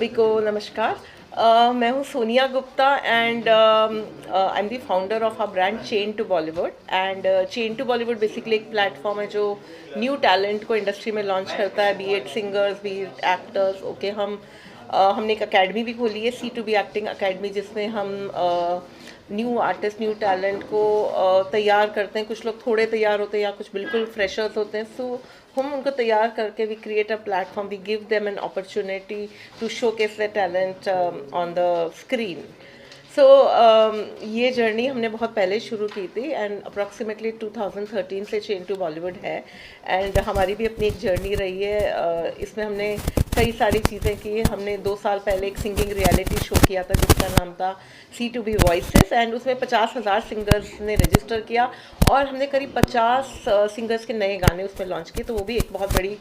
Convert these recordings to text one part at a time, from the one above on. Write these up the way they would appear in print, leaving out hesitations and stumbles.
सभी को नमस्कार। मैं हूँ Sonia Gupta and I am the founder of a brand chain to Bollywood. And chain to Bollywood basically एक प्लेटफॉर्म है जो न्यू टैलेंट को इंडस्ट्री में लॉन्च करता है, be it singers, be it actors. Okay, हमने एक अकेडमी भी खोली है, C2B एक्टिंग अकेडमी, जिसमें हम न्यू आर्टिस्ट, न्यू टैलेंट को तैयार करते हैं। कुछ लोग थोड़े तैयार होते हैं या कुछ बिल्कुल फ्रेशर्स होते हैं, सो हम उनको तैयार करके we create a platform, we give them an opportunity to showcase the talent on the screen. So ये जर्नी हमने बहुत पहले शुरू की थी एंड अप्रॉक्सीमेटली 2013 से चेन टू बॉलीवुड है। एंड हमारी भी अपनी एक जर्नी रही है। इसमें हमने कई सारी चीज़ें की। हमने 2 साल पहले एक सिंगिंग रियलिटी शो किया था जिसका नाम था C2B वॉइसेस, एंड उसमें 50,000 सिंगर्स ने रजिस्टर किया और हमने करीब 50 सिंगर्स के नए गाने उसमें लॉन्च किए। तो वो भी एक बहुत बड़ी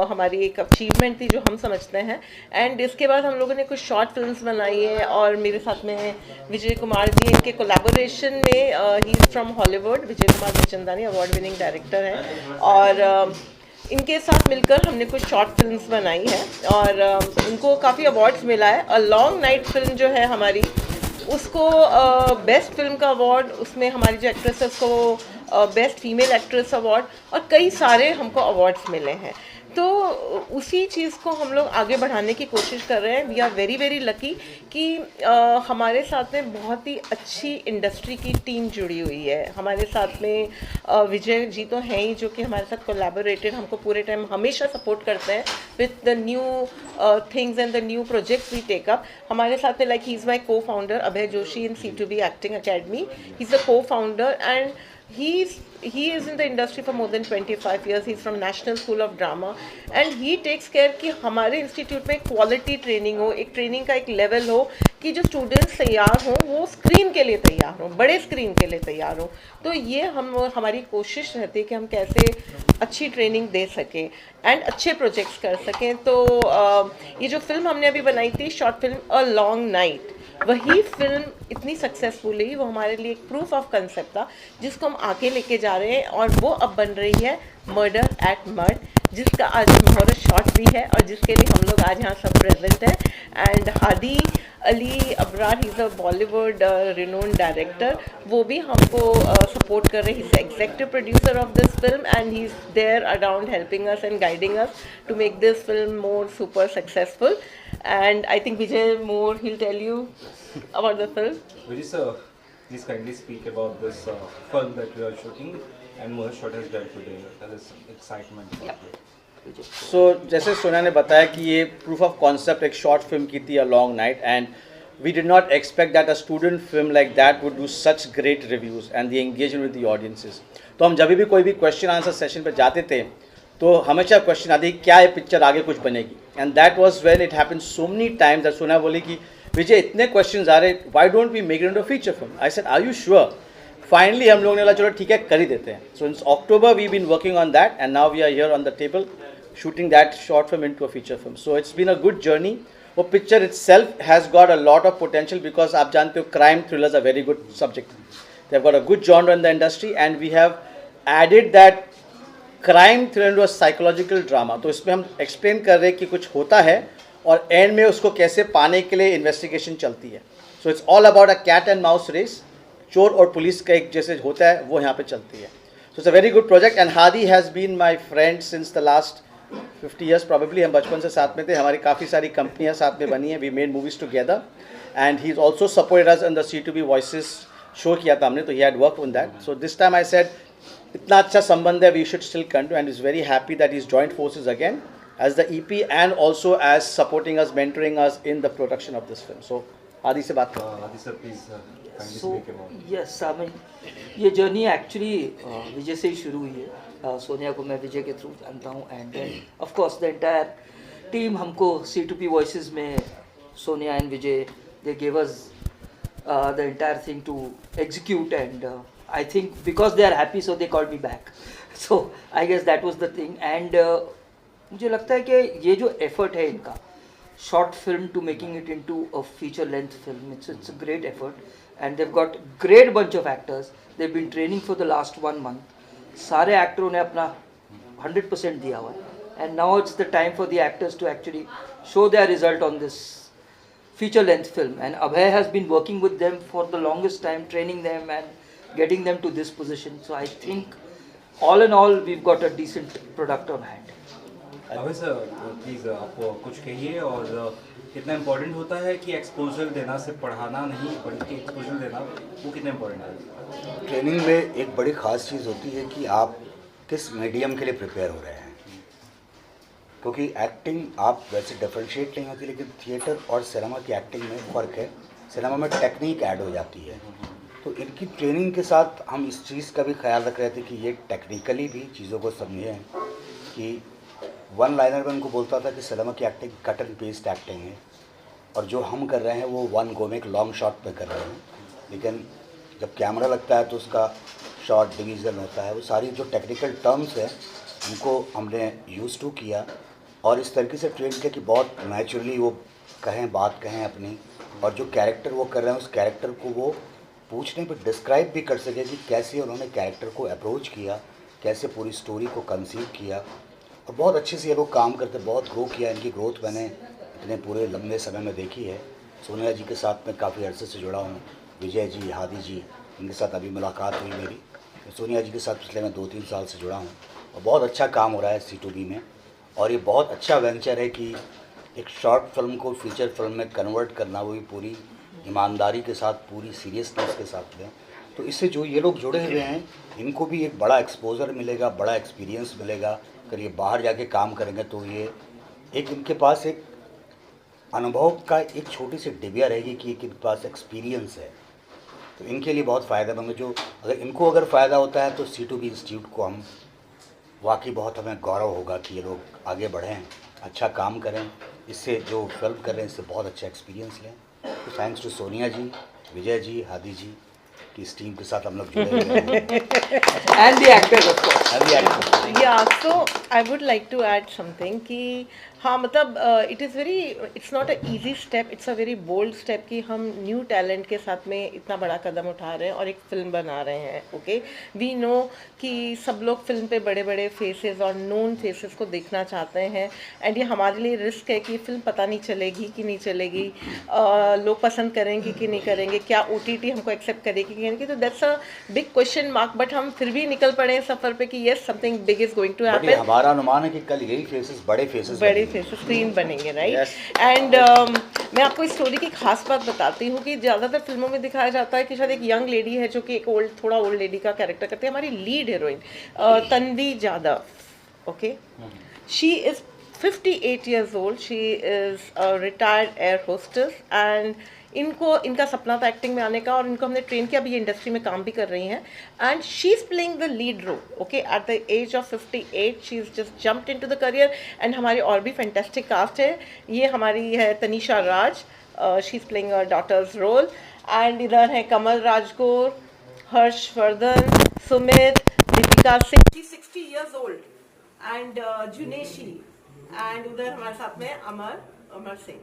हमारी एक अचीवमेंट थी जो हम समझते हैं। एंड इसके बाद हम लोगों ने कुछ शॉर्ट फिल्म्स बनाई है और मेरे साथ में विजय कुमार जी, इनके कोलैबोरेशन में, he is from Hollywood, Vijay Kumar Bichandani award winning director हैं, और इनके साथ मिलकर हमने कुछ शॉर्ट फिल्म्स बनाई है और उनको काफ़ी अवार्ड्स मिला है। अ लॉन्ग नाइट फिल्म जो है हमारी, उसको बेस्ट फिल्म का अवार्ड, उसमें हमारी जो एक्ट्रेस है उसको बेस्ट फीमेल एक्ट्रेस अवार्ड, और कई सारे हमको अवार्ड्स मिले हैं। तो उसी चीज़ को हम लोग आगे बढ़ाने की कोशिश कर रहे हैं। We are very very lucky कि हमारे साथ में बहुत ही अच्छी इंडस्ट्री की टीम जुड़ी हुई है। हमारे साथ में विजय जी तो हैं ही, जो कि हमारे साथ कोलैबोरेटेड हमको पूरे टाइम हमेशा सपोर्ट करते हैं with the new things and the new projects we take up. हमारे साथ में, like, he is my co founder Abhay Joshi in C2B acting academy. He is the co founder and he is in the industry for more than 25 years. He's from National School of Drama and he takes care कि हमारे institute में quality training हो, एक training का एक level हो कि जो स्टूडेंट्स तैयार हों वो स्क्रीन के लिए तैयार हों, बड़े स्क्रीन के लिए तैयार हों। तो ये हमारी कोशिश रहती है कि हम कैसे अच्छी ट्रेनिंग दे सकें एंड अच्छे प्रोजेक्ट्स कर सकें। तो ये जो फिल्म हमने अभी बनाई थी, शॉर्ट फिल्म अ लॉन्ग नाइट, वही फिल्म इतनी सक्सेसफुल हुई, वो हमारे लिए एक प्रूफ ऑफ कंसेप्ट था जिसको हम आगे लेके जा रहे हैं, और वो अब बन रही है मर्डर एट मड, जिसका आज मुहूर्त शॉट भी है और जिसके लिए हम लोग आज यहाँ सब प्रेजेंट हैं। And Hadi Ali Abrar, he is a Bollywood renowned director, वो भी हमको सपोर्ट कर रहे हैं। He is executive producer of this film and he is there around helping us and guiding us to make this film more super successful. And I think Vijay Moore, he'll tell you about the film. Vijay sir, please kindly speak about this film that we are shooting and Mohit shot has done today. That is excitement. So जैसे सोनिया ने बताया कि ये proof of concept एक short film की थी, a long night, and we did not expect that a student film like that would do such great reviews and the engagement with the audiences. तो हम जब भी कोई भी क्वेश्चन आंसर सेशन पर जाते थे तो हमेशा क्वेश्चन आती क्या ये पिक्चर आगे कुछ बनेगी, and that was when it happened so many times that Sonia बोली कि विजय इतने क्वेश्चन आ रहे, why don't we make it into a feature film. I said are you sure? Finally हम लोगों ने बोला चलो ठीक है, कर ही देते हैं। So in October we been working on that and now we are here on the table shooting that short film into a feature film. So it's been a good journey. वो picture itself has got a lot of potential because आप जानते हो crime thrillers are very good subject. They've got a good genre in the industry and we have added that crime thriller into a psychological drama. तो इसमें हम explain कर रहे हैं कि कुछ होता है और end में उसको कैसे पाने के लिए investigation चलती है. So it's all about a cat and mouse race. चोर और पुलिस का एक जैसे होता है वो यहाँ पे चलती है. So it's a very good project and Hadi has been my friend since the last 50 years probably. हम बचपन से साथ में थे, हमारी काफ़ी सारी कंपनियाँ साथ में बनी हैं, we made movies together and he is also supported us in the C2B voices show किया था हमने, तो he had work on that. So this time I said इतना अच्छा संबंध है, we should still continue and is very happy that is joint forces again as the EP and also as supporting us, mentoring us in the production of this film. So Aadi से बात करें. Adi sir, please kindly So speak about it. yes, I mean ये journey actually विजय से ही शुरू हुई है. सोनिया को मैं विजय के थ्रू जानता हूँ and of course the entire team हमको C2B वॉइसेस में Sonia and Vijay they give us the entire thing to execute and I think because they are happy so they called me back. So I guess that was the thing and मुझे लगता है कि ये जो effort है इनका, short film to making it into a feature length film, it's a great effort and they've got great bunch of actors. They've been training for the last 1 month. सारे एक्टरों ने अपना 100% दिया हुआ है and now it's the time for the actors to actually show their result on this feature length film. And Abhay has been working with them for the longest time, training them and getting them to this position. So I think all in all, we've got a decent product on hand. अभी sir please आप कुछ कहिए और कितना important होता है कि exposure देना, सिर्फ पढ़ाना नहीं बल्कि एक्सपोजर देना, वो कितना इम्पोर्टेंट है? ट्रेनिंग में एक बड़ी ख़ास चीज़ होती है कि आप किस मीडियम के लिए प्रिपेयर हो रहे हैं, क्योंकि एक्टिंग आप वैसे डिफरेंशिएट नहीं होती, लेकिन थिएटर और सिनेमा की एक्टिंग में फ़र्क है। सिनेमा में टेक्निक ऐड हो जाती है, तो इनकी ट्रेनिंग के साथ हम इस चीज़ का भी ख्याल रख रहे थे कि ये टेक्निकली भी चीज़ों को समझें कि वन लाइनर में उनको बोलता था कि सिनेमा की acting cut and paste acting है, और जो हम कर रहे हैं वो वन गो में एक लॉन्ग शॉट पे कर रहे हैं, लेकिन जब कैमरा लगता है तो उसका शॉट डिवीज़न होता है। वो सारी जो टेक्निकल टर्म्स हैं उनको हमने यूज़ टू किया और इस तरीके से ट्रेन किया कि बहुत नेचुरली वो बात कहें अपनी, और जो कैरेक्टर वो कर रहे हैं उस कैरेक्टर को वो पूछने पर डिस्क्राइब भी कर सके कि कैसे उन्होंने कैरेक्टर को अप्रोच किया, कैसे पूरी स्टोरी को कंसीव किया। और बहुत अच्छे से ये लोग काम करते, बहुत ग्रो किया। इनकी ग्रोथ मैंने इतने पूरे लंबे समय में देखी है। सोनिया जी के साथ मैं काफ़ी अरसे से जुड़ा हूँ, विजय जी, हादी जी, इनके साथ अभी मुलाकात हुई मेरी। सोनिया जी के साथ पिछले मैं 2-3 साल से जुड़ा हूँ और बहुत अच्छा काम हो रहा है C2B में। और ये बहुत अच्छा वेंचर है कि एक शॉर्ट फिल्म को फीचर फिल्म में कन्वर्ट करना, वो भी पूरी ईमानदारी के साथ, पूरी सीरियसनेस के साथ में। तो इससे जो ये लोग जुड़े हुए हैं इनको भी एक बड़ा एक्सपोजर मिलेगा, बड़ा एक्सपीरियंस मिलेगा। अगर ये बाहर जाके काम करेंगे तो ये एक इनके पास एक अनुभव का एक छोटी सी डिबिया रहेगी कि एक इनके पास एक्सपीरियंस है, तो इनके लिए बहुत फ़ायदेमंद है। जो अगर फ़ायदा होता है तो C2B इंस्टीट्यूट को हम वाकई बहुत हमें गौरव होगा कि ये लोग आगे बढ़ें, अच्छा काम करें, इससे जो फिल्म कर रहे हैं इससे बहुत अच्छा एक्सपीरियंस लें। तो थैंक्स टू सोनिया जी, विजय जी, हादी जी कि इस टीम के साथ हम लोग जुड़े हुए हैं। And the actors, of course. Yeah, so I would like to add something कि हाँ मतलब it's not a easy step, it's a very bold step कि हम न्यू टैलेंट के साथ में इतना बड़ा कदम उठा रहे हैं और एक फिल्म बना रहे हैं। ओके, वी नो कि सब लोग फिल्म पे बड़े बड़े फेसेस और नोन फेसेस को देखना चाहते हैं, एंड ये हमारे लिए रिस्क है कि फिल्म पता नहीं चलेगी कि नहीं चलेगी, लोग पसंद करेंगे कि नहीं करेंगे, क्या OTT हमको एक्सेप्ट करेगी कि नहीं, तो that's a big question mark. But हम फिर भी निकल पड़े हैं सफ़र पे कि yes something big is going to happen. हमारा अनुमान है कि कल यही फेसेस बड़े फेसेस स्क्रीन बनेंगे, राइट। एंड मैं आपको इस स्टोरी की खास बात बताती हूँ कि ज़्यादातर फिल्मों में दिखाया जाता है कि शायद एक यंग लेडी है जो कि एक थोड़ा ओल्ड लेडी का कैरेक्टर करती है। हमारी lead heroine Tanvi Jadhav, okay, she is 58 years old, she is a retired air hostess and इनका सपना था एक्टिंग में आने का और इनको हमने ट्रेन किया, अभी ये इंडस्ट्री में काम भी कर रही हैं, and she is playing the lead role. Okay, at the age of 58 she is just jumped into the career. And हमारी और भी फैंटास्टिक कास्ट है। ये हमारी है Tanisha Raj, she is playing a daughter's role, and इधर है Kamal Rajgor, Harshvardhan, Sumit, Deepika Singh, she 60 years old, and Juneshi, and उधर हमारे साथ में Amar Singh.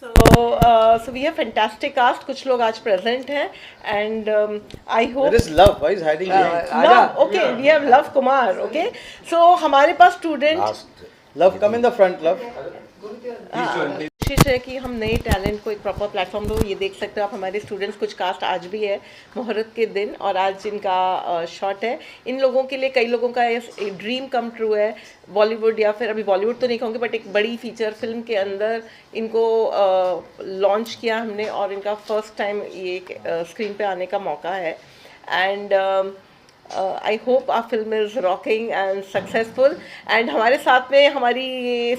So we have fantastic cast. कुछ लोग आज present हैं, and I hope. There is Love. Why is hiding behind? Love. Okay, we have Love Kumar. Okay, so हमारे पास student. Love, come in the front, Love. कोशिश है कि हम नए टैलेंट को एक प्रॉपर प्लेटफॉर्म दो। ये देख सकते हो आप हमारे स्टूडेंट्स, कुछ कास्ट आज भी है मुहूर्त के दिन, और आज इनका शॉट है। इन लोगों के लिए, कई लोगों का एक ड्रीम कम ट्रू है बॉलीवुड, या फिर अभी बॉलीवुड तो नहीं कहूँगी बट एक बड़ी फीचर फिल्म के अंदर इनको लॉन्च किया हमने, और इनका फर्स्ट टाइम ये स्क्रीन पे आने का मौका है। And I hope our film is rocking and successful. And हमारे साथ में हमारी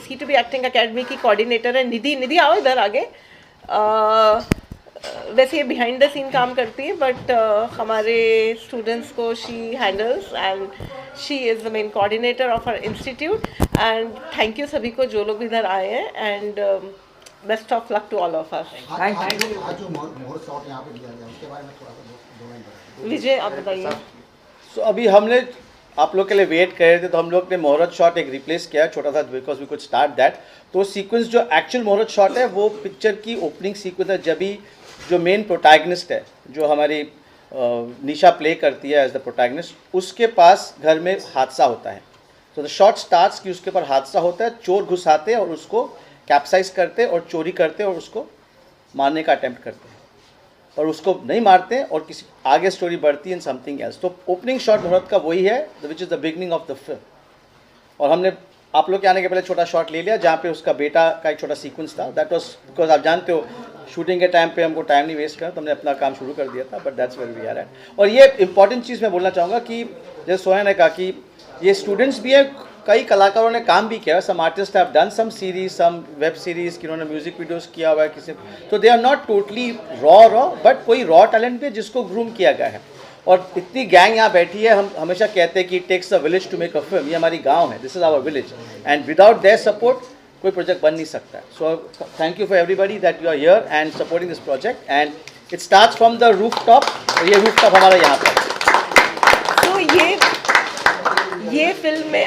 C2B एक्टिंग अकेडमी की कोऑर्डिनेटर है निधि आओ इधर आगे। वैसे ये बिहाइंड द सीन काम करती है, बट हमारे स्टूडेंट्स को she handles, and she is the main coordinator of our institute. And thank you सभी को जो लोग भी इधर आए हैं, and best of luck to all of us. Vijay आप बताइए। So, अभी हमने आप लोग के लिए वेट कर रहे थे, तो हम लोग ने मुहूर्त शॉट एक रिप्लेस किया छोटा सा, because we could start that. तो सीक्वेंस जो एक्चुअल मुहूर्त शॉट है वो पिक्चर की ओपनिंग सीक्वेंस है, जब भी जो मेन प्रोटैगनिस्ट है, जो हमारी निशा प्ले करती है एज द प्रोटैगनिस्ट, उसके पास घर में हादसा होता है। तो द शॉट स्टार्ट्स कि उसके ऊपर हादसा होता है, चोर घुस आते हैं और उसको कैप्साइज करते और चोरी करते और उसको मारने का अटेम्प्ट करते हैं, और उसको नहीं मारते हैं और किसी आगे स्टोरी बढ़ती है इन समथिंग एल्स। तो ओपनिंग शॉट मुहूर्त का वही है which is the beginning of the film. और हमने आप लोग के आने के पहले छोटा शॉट ले लिया जहाँ पे उसका बेटा का एक छोटा सीक्वेंस था। दैट वाज बिकॉज आप जानते हो शूटिंग के टाइम पे हमको टाइम नहीं वेस्ट करना, तो हमने अपना काम शुरू कर दिया था, but that's where we are at. और ये इंपॉर्टेंट चीज़ मैं बोलना चाहूँगा कि जैसे सोया ने कहा कि ये स्टूडेंट्स भी हैं, कई कलाकारों ने काम भी किया, some artist have done some series, some web series, किन्होंने म्यूजिक वीडियोस किया हुआ है किसी, तो they are not totally raw but कोई रॉ टैलेंट भी है जिसको ग्रूम किया गया है। और इतनी गैंग यहाँ बैठी है, हम हमेशा कहते हैं कि it takes a village to make a film. ये हमारी गांव है, this is our village, and without their support कोई प्रोजेक्ट बन नहीं सकता है। So thank you for everybody that you are here and supporting this project, and it starts from the rooftop. और ये रूफ टॉप हमारा यहाँ पर। तो ये फिल्म में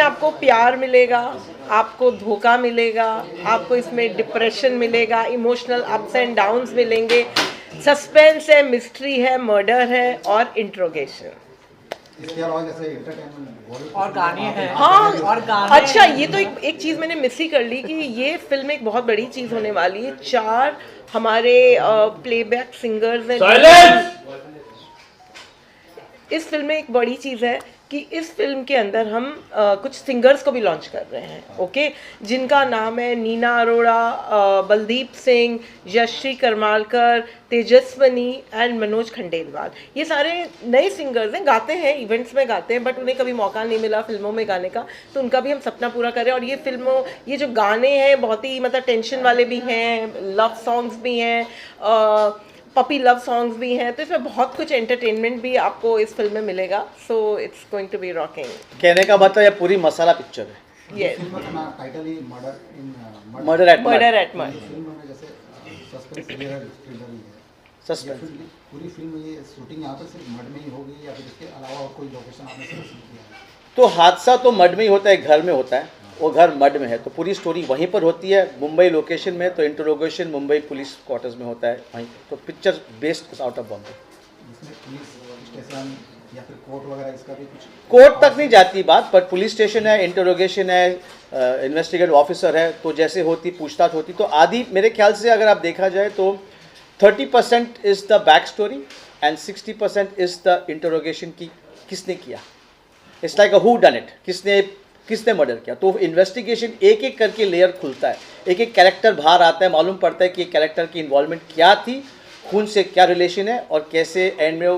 आपको प्यार मिलेगा, आपको धोखा मिलेगा, आपको इसमें डिप्रेशन मिलेगा, इमोशनल अप्स एंड डाउन्स मिलेंगे, सस्पेंस है, मिस्ट्री है, मर्डर है और इंट्रोगेशन। इसके अलावा जैसे एंटरटेनमेंट और गाने हैं। हाँ, और गाने अच्छा, ये तो एक चीज़ मैंने मिस ही कर ली कि ये फिल्म एक बहुत बड़ी चीज़ होने वाली है। 4 हमारे प्लेबैक सिंगर्स हैं। इस फिल्म में एक बड़ी चीज़ है कि इस फिल्म के अंदर हम कुछ सिंगर्स को भी लॉन्च कर रहे हैं, ओके, जिनका नाम है नीना अरोड़ा, बलदीप सिंह, यश्री करमालकर, तेजस्वनी एंड मनोज खंडेलवाल। ये सारे नए सिंगर्स हैं, गाते हैं, इवेंट्स में गाते हैं, बट उन्हें कभी मौका नहीं मिला फिल्मों में गाने का, तो उनका भी हम सपना पूरा करें। और ये जो गाने हैं बहुत ही मतलब टेंशन वाले भी हैं, लव सॉन्ग्स भी हैं, पपी लव सॉन्ग्स भी हैं, तो इसमें बहुत कुछ एंटरटेनमेंट भी आपको इस फिल्म में मिलेगा। So it's going to be rocking. कहने का मतलब ये पूरी मसाला पिक्चर है। यस, फिल्म का नाम टाइटल ही murder at murder at murder. Film में जैसे सस्पेंस थ्रिलर ही है। सस्पेंस। पूरी फिल्म में ये शूटिंग यहाँ पर सिर्फ मड में ही होगी या फिर इसके अलावा और कोई लोकेशन आपने सिलेक्ट किया है? तो हादसा तो मड में ही होता है, घर में होता है, वो घर मड में है, तो पूरी स्टोरी वहीं पर होती है। मुंबई लोकेशन में तो इंटरोगेशन मुंबई पुलिस क्वार्टर्स में होता है वहीं, तो picture based out of Bombay. जिसमें पुलिस स्टेशन या फिर कोर्ट वगैरह इसका भी कुछ कोर्ट तक नहीं जाती बात, पर पुलिस स्टेशन है, इंटरोगेशन है, इन्वेस्टिगेटिव ऑफिसर है, तो जैसे होती पूछताछ होती, तो आधी मेरे ख्याल से अगर आप देखा जाए तो 30% is the back story and 60% is the interrogation की किसने किया। It's like a who done it, किसने मर्डर किया। तो इन्वेस्टिगेशन एक एक करके लेयर खुलता है, एक एक कैरेक्टर बाहर आता है, मालूम पड़ता है कि कैरेक्टर की इन्वॉल्वमेंट क्या थी, खून से क्या रिलेशन है, और कैसे एंड में वो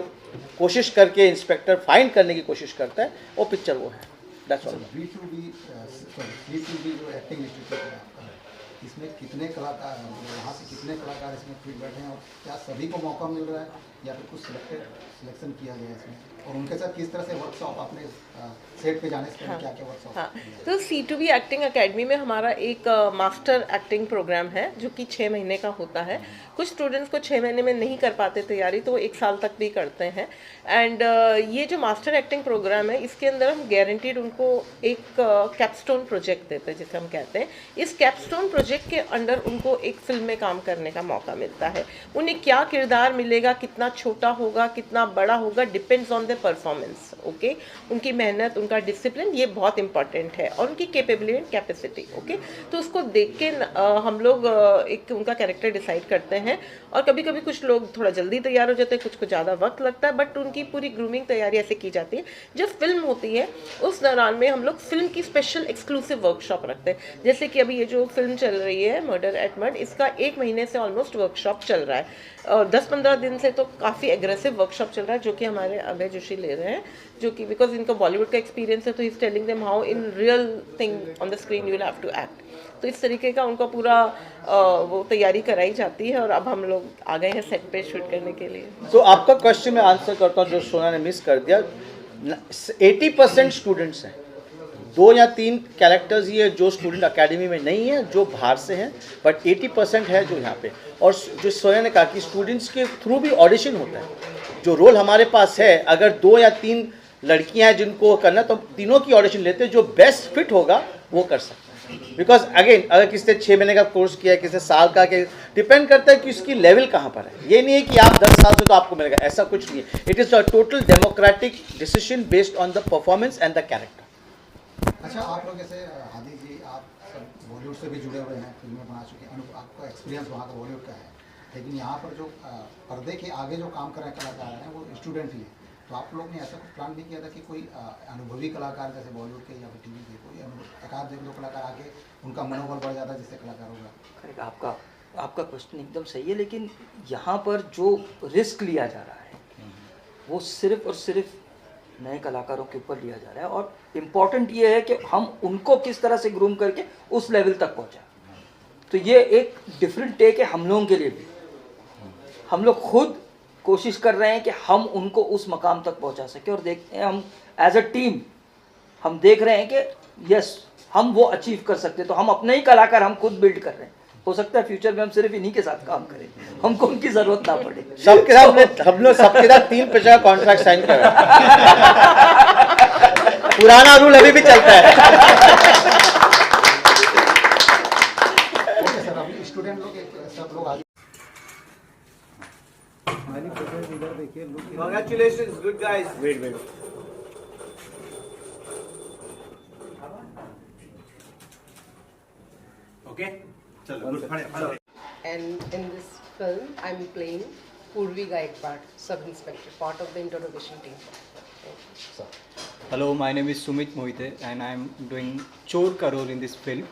कोशिश करके इंस्पेक्टर फाइंड करने की कोशिश करता है। वो पिक्चर वो है, दैट्स ऑल। B2B जो एक्टिंग इंस्टीट्यूट है आपका, इसमें कितने कलाकार, यहाँ से कितने कलाकार इसमें फिट बैठे हैं, और क्या सभी को मौका मिल रहा है या फिर कुछ सिलेक्शन किया गया है इसमें, और उनके साथ किस तरह से वर्कशॉप आपने सेट पे जाने से पहले क्या क्या वर्कशॉप? हाँ, तो C2B एक्टिंग एकेडमी में हमारा एक मास्टर एक्टिंग प्रोग्राम है जो कि 6 महीने का होता है। कुछ स्टूडेंट्स को 6 महीने में नहीं कर पाते तैयारी, तो वो 1 साल तक भी करते हैं। एंड ये जो मास्टर एक्टिंग प्रोग्राम है, इसके अंदर हम गारंटीड उनको एक कैपस्टोन प्रोजेक्ट देते हैं, जिसे हम कहते हैं। इस कैपस्टोन प्रोजेक्ट के अंडर उनको एक फिल्म में काम करने का मौका मिलता है। उन्हें क्या किरदार मिलेगा, कितना छोटा होगा, कितना बड़ा होगा, depends on the performance, okay. उनकी मेहनत, उनका डिसिप्लिन, ये बहुत इंपॉर्टेंट है, और उनकी कैपेबिलिटी एंड कैपेसिटी, ओके। तो उसको देख के हम लोग एक उनका कैरेक्टर डिसाइड करते हैं। और कभी कभी कुछ लोग थोड़ा जल्दी तैयार हो जाते हैं, कुछ को ज़्यादा वक्त लगता है, बट उनकी पूरी ग्रूमिंग तैयारी ऐसे की जाती है। जब फिल्म होती है उस दौरान में हम लोग फिल्म की स्पेशल एक्सक्लूसिव वर्कशॉप रखते हैं। जैसे कि अभी ये जो फिल्म चल रही है मर्डर एट मर्ड, इसका 1 महीने से ऑलमोस्ट वर्कशॉप चल रहा है, और 10-15 दिन से तो काफ़ी एग्रेसिव वर्कशॉप चल रहा है, जो कि हमारे अभय जोशी ले रहे हैं, जो कि बिकॉज इनको बॉलीवुड का एक्सपीरियंस है, तो he is telling them how in real thing on the screen you will have to act. तो इस तरीके का उनका पूरा वो तैयारी कराई जाती है, और अब हम लोग आ गए हैं सेट पे शूट करने के लिए। तो आपका क्वेश्चन मैं आंसर करता हूँ जो सोना ने मिस कर दिया। 80% स्टूडेंट्स हैं, 2 या 3 कैरेक्टर्स ही है जो स्टूडेंट अकेडमी में नहीं है, जो बाहर से हैं, बट 80% है जो यहाँ पे। और जो सोया ने कहा कि स्टूडेंट्स के थ्रू भी ऑडिशन होता है। जो रोल हमारे पास है, अगर 2 या 3 लड़कियाँ हैं जिनको करना, तो तीनों की ऑडिशन लेते हैं, जो बेस्ट फिट होगा वो कर सकता है। बिकॉज अगेन, अगर किसी ने 6 महीने का कोर्स किया है, किसी ने साल का, के डिपेंड करता है कि उसकी लेवल कहाँ पर है। ये नहीं है कि आप 10 साल से तो आपको मिलेगा, ऐसा कुछ नहीं है। It is a total democratic decision based on the performance and the character. अच्छा, आप लोग जैसे हादी जी, आप सब बॉलीवुड से भी जुड़े हुए हैं, फिल्में बना चुके हैं, आपका एक्सपीरियंस वहाँ का बॉलीवुड का है, लेकिन यहाँ पर जो पर्दे के आगे जो काम कर रहे हैं कलाकार हैं वो स्टूडेंट ही हैं। तो आप लोग ने ऐसा कुछ प्लान भी किया था कि कोई अनुभवी कलाकार जैसे बॉलीवुड के या फिर टीवी के कोई एकाध एक दो कलाकार आके उनका मनोबल बढ़ जाता है जिससे कलाकार होगा? करेक्ट, आपका क्वेश्चन एकदम सही है, लेकिन यहाँ पर जो रिस्क लिया जा रहा है वो सिर्फ और सिर्फ नए कलाकारों के ऊपर लिया जा रहा है, और इम्पॉर्टेंट ये है कि हम उनको किस तरह से ग्रूम करके उस लेवल तक पहुँचा। तो ये एक डिफरेंट टेक है हम लोगों के लिए भी। हम लोग खुद कोशिश कर रहे हैं कि हम उनको उस मकाम तक पहुंचा सके, और देखते हैं हम एज अ टीम हम देख रहे हैं कि यस हम वो अचीव कर सकते हैं। तो हम अपने ही कलाकार हम खुद बिल्ड कर रहे हैं। हो सकता है फ्यूचर में हम सिर्फ इन्हीं के साथ काम करें, हमको उनकी जरूरत ना पड़े। सबके साथ हम लोग सबके साथ 3 पिक्चर कॉन्ट्रैक्ट साइन कर रहे हैं। पुराना रूल अभी भी चलता है। सर अभी स्टूडेंट लोग सब लोग आगे इधर देखिए, Congratulations, good guys. Wait. Okay चलो And in this film, I'm playing Purvi Gaikwad, sub-inspector, part of the interrogation team. Hello, my name is Sumit Mohite and I'm doing Chor Karol in this film.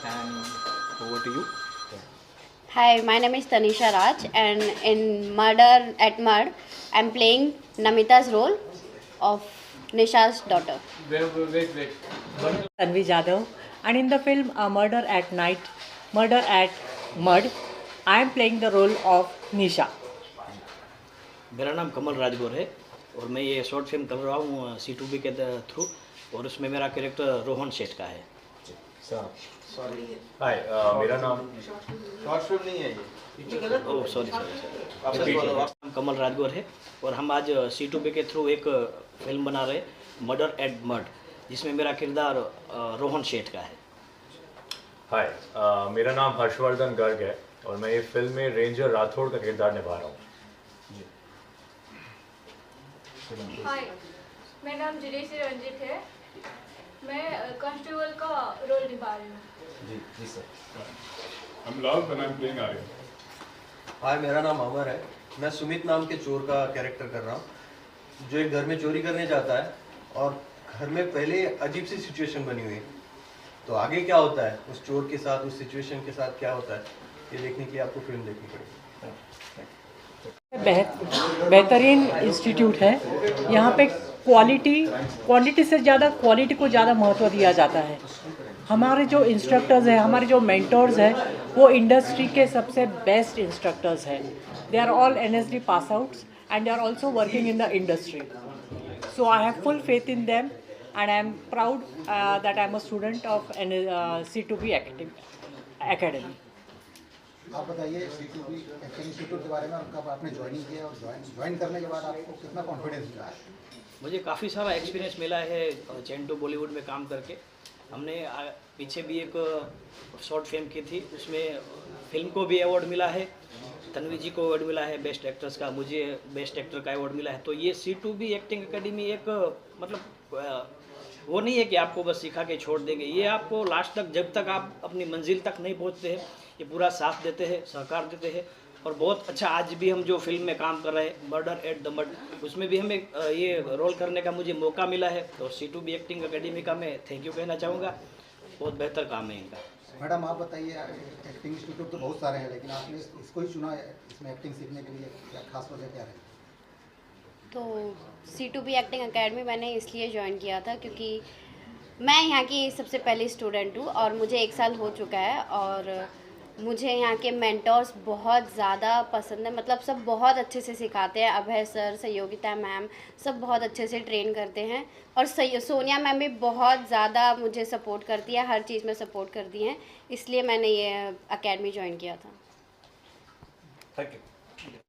And over to you. Hi, my name is Tanisha Raj and in Murder at Mud, I'm playing Namita's role of Nisha's daughter. Tanvi Jadhav, and in the film Murder at Mud, I am playing the role of Nisha. मेरा नाम कमल राजगौर है और मैं ये short film कर रहा हूँ C2B के थ्रू, और उसमें मेरा कैरेक्टर रोहन शेठ का है। हाय, मेरा नाम शॉर्ट फिल्म नहीं है ये। ओह सॉरी नाम कमल राजगौर है और हम आज C2B के थ्रू एक फिल्म बना रहे मर्डर एट मड, जिसमें मेरा किरदार रोहन शेठ का है। हाय, मेरा नाम हर्षवर्धन गर्ग है और मैं ये फिल्म में रेंजर राठौड़ का किरदार निभा रहा हूँ। हाय, मेरा नाम जिलेश रंजित है, मैं कांस्टेबल का रोल निभा रही हूँ। जी sir. I'm Love and I'm playing Arya. Hi, मेरा नाम अमर है। मैं सुमित नाम के चोर का कैरेक्टर कर रहा हूँ, जो एक घर में चोरी करने जाता है और घर में पहले अजीब सी सिचुएशन बनी हुई है। तो आगे क्या होता है उस चोर के साथ, उस सिचुएशन के साथ क्या होता है, ये देखने के लिए आपको फिल्म देखनी पड़ेगी। बेहतरीन इंस्टीट्यूट है। यहाँ पे क्वांटिटी से ज़्यादा क्वालिटी को ज़्यादा महत्व दिया जाता है। हमारे जो इंस्ट्रक्टर्स हैं, हमारे जो मेंटोर्स हैं, वो इंडस्ट्री के सबसे बेस्ट इंस्ट्रक्टर्स हैं। They are all NSD pass outs and they are also working in the industry. So I have full faith in them and I am proud that I am a student of C2B Academy. आप बताइए C2B acting institute के बारे में, कब आपने joining किया और join करने के बाद आपको कितना कॉन्फिडेंस मिला है? मुझे काफ़ी सारा एक्सपीरियंस मिला है चेंटू बॉलीवुड में काम करके। हमने पीछे भी एक शॉर्ट फिल्म की थी, उसमें फिल्म को भी अवार्ड मिला है, तन्वी जी को अवार्ड मिला है बेस्ट एक्ट्रेस का, मुझे बेस्ट एक्टर का अवार्ड मिला है। तो ये C2B एक्टिंग एकेडमी एक मतलब वो नहीं है कि आपको बस सिखा के छोड़ देंगे, ये आपको लास्ट तक, जब तक आप अपनी मंजिल तक नहीं पहुंचते हैं, ये पूरा साथ देते हैं, सहकार देते हैं। और बहुत अच्छा, आज भी हम जो फिल्म में काम कर रहे हैं मर्डर एट द मड, उसमें भी हमें ये रोल करने का मुझे मौका मिला है। तो C2B एक्टिंग एकेडमी का मैं थैंक यू कहना चाहूँगा, बहुत बेहतर काम है इनका। मैडम आप बताइए, एक्टिंग इंस्टीट्यूट तो बहुत सारे हैं, लेकिन आपने इसको ही चुना है इसमें एक्टिंग सीखने के लिए, क्या खास वजह क्या है? तो C2B एक्टिंग एकेडमी मैंने इसलिए ज्वाइन किया था क्योंकि मैं यहाँ की सबसे पहली स्टूडेंट हूँ और मुझे 1 साल हो चुका है, और मुझे यहाँ के मेंटर्स बहुत ज़्यादा पसंद है। मतलब सब बहुत अच्छे से सिखाते हैं, अभय सर, सहयोगिता मैम, सब बहुत अच्छे से ट्रेन करते हैं, और सोनिया मैम भी बहुत ज़्यादा मुझे सपोर्ट करती है, हर चीज़ में सपोर्ट करती हैं, इसलिए मैंने ये अकेडमी ज्वाइन किया था। Thank you.